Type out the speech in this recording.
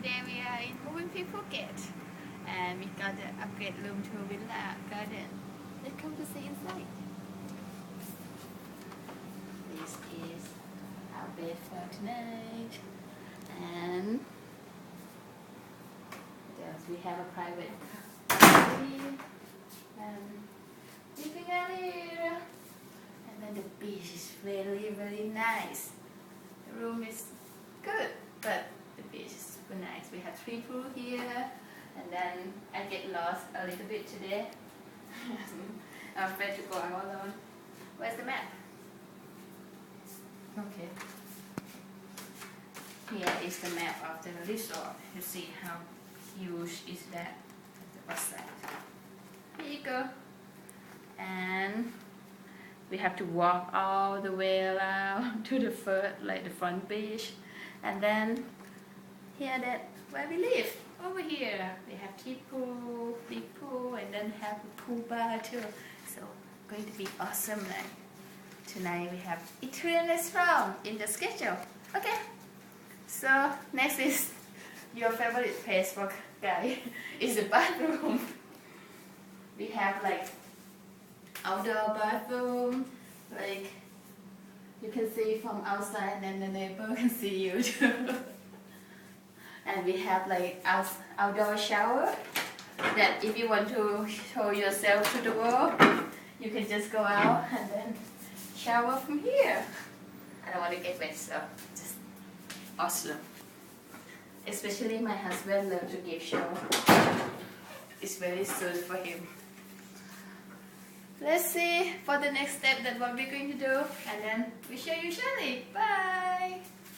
Today we are in Movenpick Phuket and we got the upgrade room to Villa Garden. Let's come to see inside. This is our bed for tonight, and what else? We have a private balcony and living area, and then the beach is very nice. The room is good, but the beach is super nice. We have 3 pools here, and then I get lost a little bit today. I'm afraid to go out alone. Where's the map? Okay. Here is the map of the resort. You see how huge is that? The side. Here you go. And we have to walk all the way around to the front beach, and then here that where we live. Over here we have big pool, and then have a pool bar too. So going to be awesome night. Tonight we have Italian restaurant in the schedule. Okay. So next is your favorite place for guy is the bathroom. We have like outdoor bathroom, like you can see from outside, and then the neighbor can see you too. And we have like outdoor shower that if you want to show yourself to the world, you can just go out and then shower from here. I don't want to get wet, so just awesome. Especially my husband loves to give shower. It's very soon for him. Let's see for the next step that what we're going to do, and then we show you shortly. Bye!